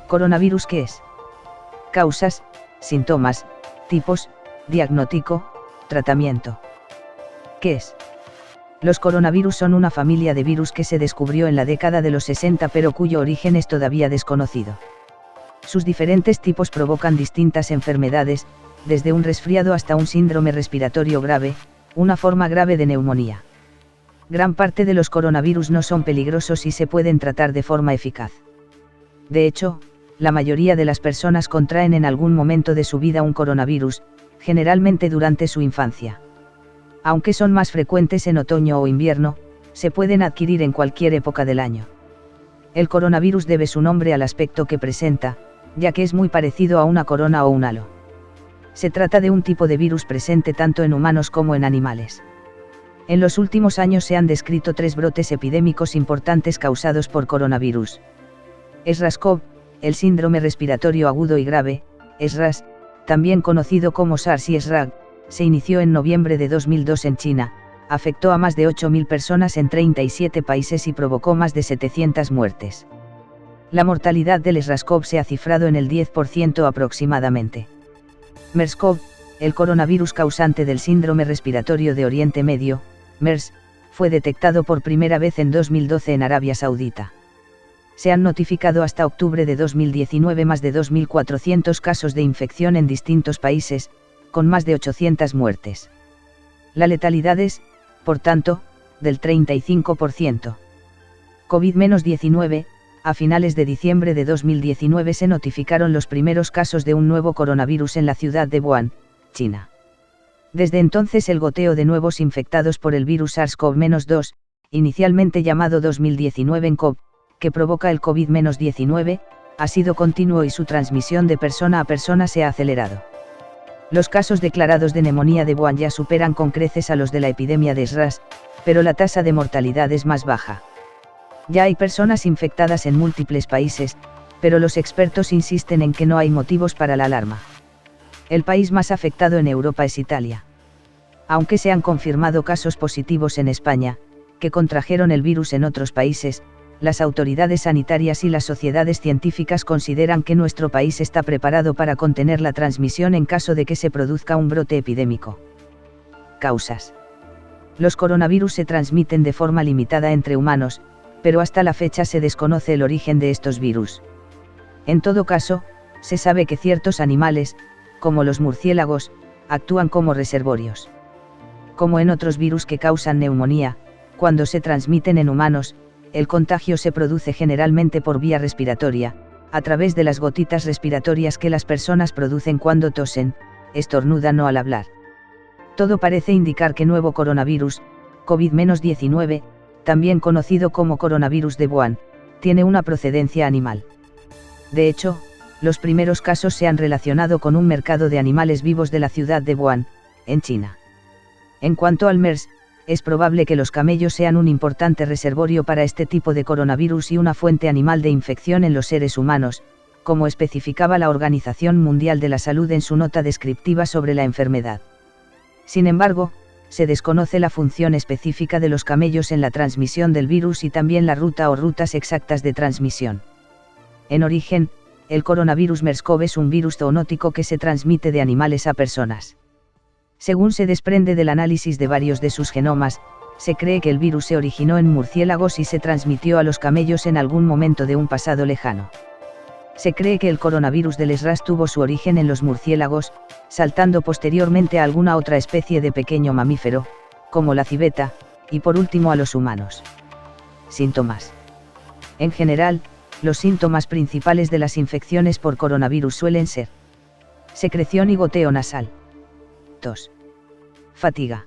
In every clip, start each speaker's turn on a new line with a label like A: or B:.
A: ¿Coronavirus qué es? Causas, síntomas, tipos, diagnóstico, tratamiento. ¿Qué es? Los coronavirus son una familia de virus que se descubrió en la década de los 60 pero cuyo origen es todavía desconocido. Sus diferentes tipos provocan distintas enfermedades, desde un resfriado hasta un síndrome respiratorio grave, una forma grave de neumonía. Gran parte de los coronavirus no son peligrosos y se pueden tratar de forma eficaz. De hecho, la mayoría de las personas contraen en algún momento de su vida un coronavirus, generalmente durante su infancia. Aunque son más frecuentes en otoño o invierno, se pueden adquirir en cualquier época del año. El coronavirus debe su nombre al aspecto que presenta, ya que es muy parecido a una corona o un halo. Se trata de un tipo de virus presente tanto en humanos como en animales. En los últimos años se han descrito 3 brotes epidémicos importantes causados por coronavirus. SRAS-CoV, el síndrome respiratorio agudo y grave, SRAS, también conocido como SARS y SRAG, se inició en noviembre de 2002 en China, afectó a más de 8.000 personas en 37 países y provocó más de 700 muertes. La mortalidad del SRAS-CoV se ha cifrado en el 10% aproximadamente. MERS-CoV, el coronavirus causante del síndrome respiratorio de Oriente Medio, MERS, fue detectado por primera vez en 2012 en Arabia Saudita. Se han notificado hasta octubre de 2019 más de 2.400 casos de infección en distintos países, con más de 800 muertes. La letalidad es, por tanto, del 35%. COVID-19, a finales de diciembre de 2019 se notificaron los primeros casos de un nuevo coronavirus en la ciudad de Wuhan, China. Desde entonces el goteo de nuevos infectados por el virus SARS-CoV-2, inicialmente llamado 2019-nCoV, que provoca el COVID-19, ha sido continuo y su transmisión de persona a persona se ha acelerado. Los casos declarados de neumonía de Wuhan ya superan con creces a los de la epidemia de SRAS, pero la tasa de mortalidad es más baja. Ya hay personas infectadas en múltiples países, pero los expertos insisten en que no hay motivos para la alarma. El país más afectado en Europa es Italia. Aunque se han confirmado casos positivos en España, que contrajeron el virus en otros países, las autoridades sanitarias y las sociedades científicas consideran que nuestro país está preparado para contener la transmisión en caso de que se produzca un brote epidémico. Causas. Los coronavirus se transmiten de forma limitada entre humanos, pero hasta la fecha se desconoce el origen de estos virus. En todo caso, se sabe que ciertos animales, como los murciélagos, actúan como reservorios. Como en otros virus que causan neumonía, cuando se transmiten en humanos, el contagio se produce generalmente por vía respiratoria, a través de las gotitas respiratorias que las personas producen cuando tosen, estornudan o al hablar. Todo parece indicar que nuevo coronavirus, COVID-19, también conocido como coronavirus de Wuhan, tiene una procedencia animal. De hecho, los primeros casos se han relacionado con un mercado de animales vivos de la ciudad de Wuhan, en China. En cuanto al MERS, es probable que los camellos sean un importante reservorio para este tipo de coronavirus y una fuente animal de infección en los seres humanos, como especificaba la Organización Mundial de la Salud en su nota descriptiva sobre la enfermedad. Sin embargo, se desconoce la función específica de los camellos en la transmisión del virus y también la ruta o rutas exactas de transmisión. En origen, el coronavirus MERS-CoV es un virus zoonótico que se transmite de animales a personas. Según se desprende del análisis de varios de sus genomas, se cree que el virus se originó en murciélagos y se transmitió a los camellos en algún momento de un pasado lejano. Se cree que el coronavirus del SRAS tuvo su origen en los murciélagos, saltando posteriormente a alguna otra especie de pequeño mamífero, como la civeta, y por último a los humanos. Síntomas. En general, los síntomas principales de las infecciones por coronavirus suelen ser secreción y goteo nasal, tos, fatiga,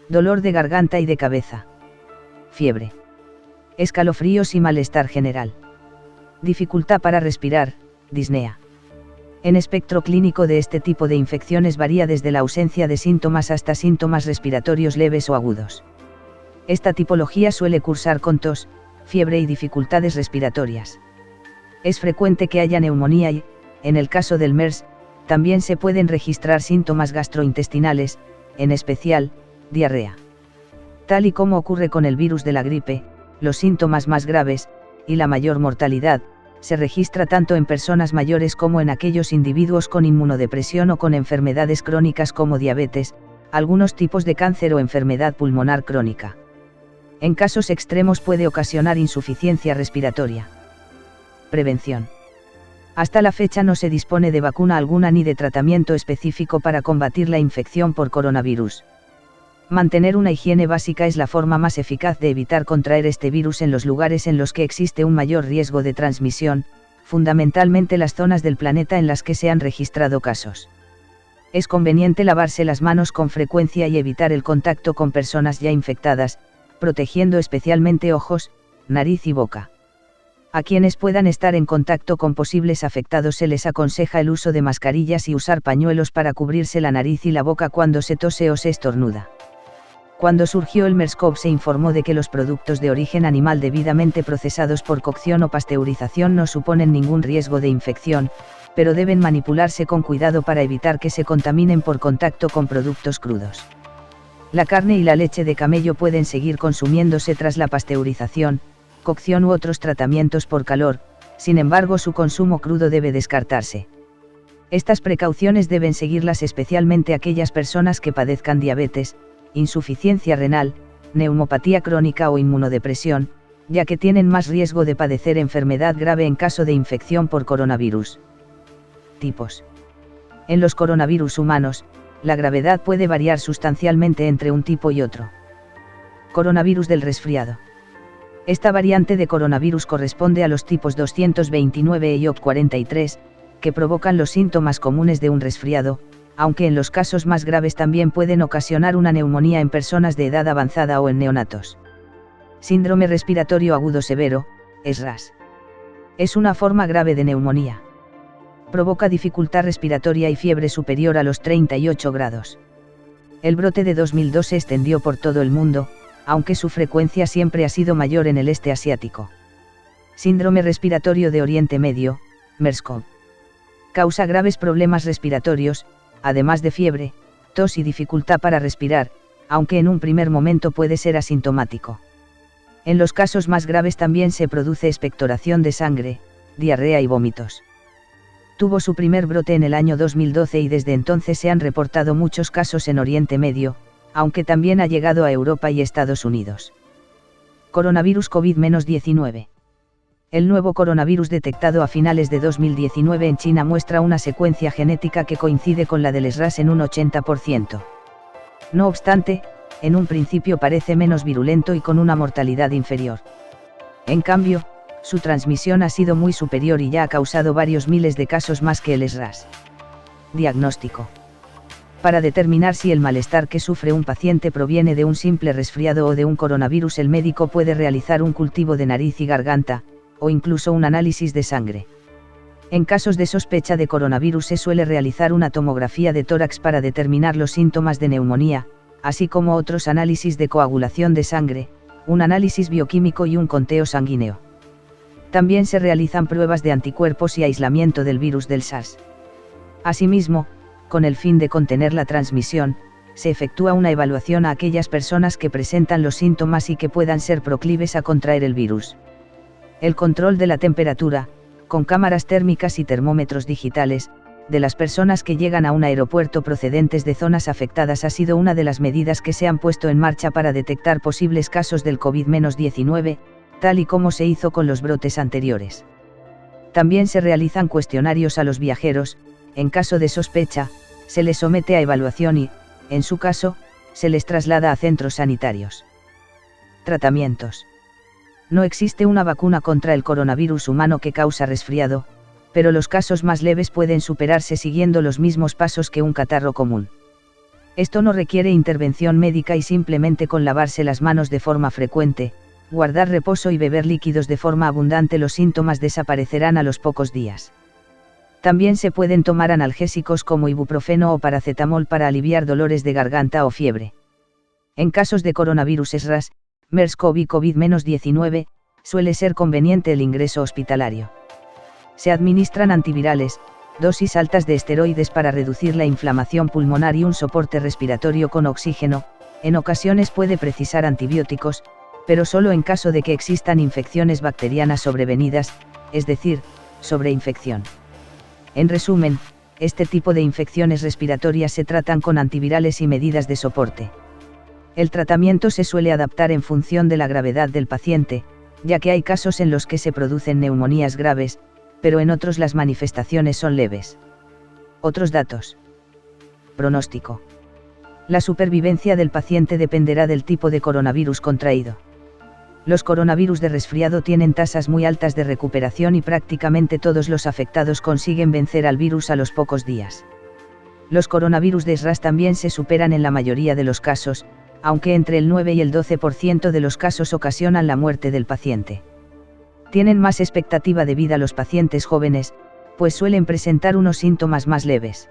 A: dolor de garganta y de cabeza, fiebre, escalofríos y malestar general, dificultad para respirar, disnea. En espectro clínico de este tipo de infecciones varía desde la ausencia de síntomas hasta síntomas respiratorios leves o agudos. Esta tipología suele cursar con tos, fiebre y dificultades respiratorias. Es frecuente que haya neumonía y, en el caso del MERS, También se pueden registrar síntomas gastrointestinales, en especial, diarrea. Tal y como ocurre con el virus de la gripe, los síntomas más graves, y la mayor mortalidad, se registra tanto en personas mayores como en aquellos individuos con inmunodepresión o con enfermedades crónicas como diabetes, algunos tipos de cáncer o enfermedad pulmonar crónica. En casos extremos puede ocasionar insuficiencia respiratoria. Prevención. Hasta la fecha no se dispone de vacuna alguna ni de tratamiento específico para combatir la infección por coronavirus. Mantener una higiene básica es la forma más eficaz de evitar contraer este virus en los lugares en los que existe un mayor riesgo de transmisión, fundamentalmente las zonas del planeta en las que se han registrado casos. Es conveniente lavarse las manos con frecuencia y evitar el contacto con personas ya infectadas, protegiendo especialmente ojos, nariz y boca. A quienes puedan estar en contacto con posibles afectados se les aconseja el uso de mascarillas y usar pañuelos para cubrirse la nariz y la boca cuando se tose o se estornuda. Cuando surgió el MERS-CoV se informó de que los productos de origen animal debidamente procesados por cocción o pasteurización no suponen ningún riesgo de infección, pero deben manipularse con cuidado para evitar que se contaminen por contacto con productos crudos. La carne y la leche de camello pueden seguir consumiéndose tras la pasteurización, cocción u otros tratamientos por calor, sin embargo su consumo crudo debe descartarse. Estas precauciones deben seguirlas especialmente aquellas personas que padezcan diabetes, insuficiencia renal, neumopatía crónica o inmunodepresión, ya que tienen más riesgo de padecer enfermedad grave en caso de infección por coronavirus. Tipos. En los coronavirus humanos, la gravedad puede variar sustancialmente entre un tipo y otro. Coronavirus del resfriado. Esta variante de coronavirus corresponde a los tipos 229 y OC43, que provocan los síntomas comunes de un resfriado, aunque en los casos más graves también pueden ocasionar una neumonía en personas de edad avanzada o en neonatos. Síndrome respiratorio agudo severo, SRAS. Es una forma grave de neumonía. Provoca dificultad respiratoria y fiebre superior a los 38 grados. El brote de 2002 se extendió por todo el mundo, aunque su frecuencia siempre ha sido mayor en el este asiático. Síndrome respiratorio de Oriente Medio, MERS-CoV. Causa graves problemas respiratorios, además de fiebre, tos y dificultad para respirar, aunque en un primer momento puede ser asintomático. En los casos más graves también se produce expectoración de sangre, diarrea y vómitos. Tuvo su primer brote en el año 2012 y desde entonces se han reportado muchos casos en Oriente Medio, aunque también ha llegado a Europa y Estados Unidos. Coronavirus COVID-19. El nuevo coronavirus detectado a finales de 2019 en China muestra una secuencia genética que coincide con la del SRAS en un 80%. No obstante, en un principio parece menos virulento y con una mortalidad inferior. En cambio, su transmisión ha sido muy superior y ya ha causado varios miles de casos más que el SRAS. Diagnóstico. Para determinar si el malestar que sufre un paciente proviene de un simple resfriado o de un coronavirus, el médico puede realizar un cultivo de nariz y garganta, o incluso un análisis de sangre. En casos de sospecha de coronavirus se suele realizar una tomografía de tórax para determinar los síntomas de neumonía, así como otros análisis de coagulación de sangre, un análisis bioquímico y un conteo sanguíneo. También se realizan pruebas de anticuerpos y aislamiento del virus del SARS. Asimismo, con el fin de contener la transmisión, se efectúa una evaluación a aquellas personas que presentan los síntomas y que puedan ser proclives a contraer el virus. El control de la temperatura, con cámaras térmicas y termómetros digitales, de las personas que llegan a un aeropuerto procedentes de zonas afectadas ha sido una de las medidas que se han puesto en marcha para detectar posibles casos del COVID-19, tal y como se hizo con los brotes anteriores. También se realizan cuestionarios a los viajeros, en caso de sospecha, se les somete a evaluación y, en su caso, se les traslada a centros sanitarios. Tratamientos. No existe una vacuna contra el coronavirus humano que causa resfriado, pero los casos más leves pueden superarse siguiendo los mismos pasos que un catarro común. Esto no requiere intervención médica y simplemente con lavarse las manos de forma frecuente, guardar reposo y beber líquidos de forma abundante los síntomas desaparecerán a los pocos días. También se pueden tomar analgésicos como ibuprofeno o paracetamol para aliviar dolores de garganta o fiebre. En casos de coronavirus SRAS, MERS-CoV y COVID-19, suele ser conveniente el ingreso hospitalario. Se administran antivirales, dosis altas de esteroides para reducir la inflamación pulmonar y un soporte respiratorio con oxígeno. En ocasiones puede precisar antibióticos, pero solo en caso de que existan infecciones bacterianas sobrevenidas, es decir, sobreinfección. En resumen, este tipo de infecciones respiratorias se tratan con antivirales y medidas de soporte. El tratamiento se suele adaptar en función de la gravedad del paciente, ya que hay casos en los que se producen neumonías graves, pero en otros las manifestaciones son leves. Otros datos. Pronóstico. La supervivencia del paciente dependerá del tipo de coronavirus contraído. Los coronavirus de resfriado tienen tasas muy altas de recuperación y prácticamente todos los afectados consiguen vencer al virus a los pocos días. Los coronavirus de SRAS también se superan en la mayoría de los casos, aunque entre el 9 y el 12% de los casos ocasionan la muerte del paciente. Tienen más expectativa de vida los pacientes jóvenes, pues suelen presentar unos síntomas más leves.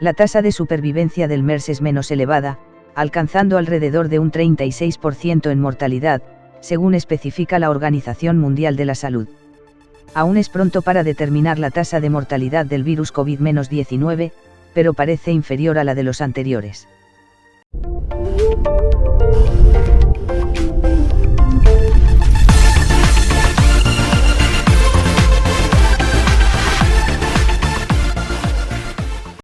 A: La tasa de supervivencia del MERS es menos elevada, alcanzando alrededor de un 36% en mortalidad, según especifica la Organización Mundial de la Salud. Aún es pronto para determinar la tasa de mortalidad del virus COVID-19, pero parece inferior a la de los anteriores.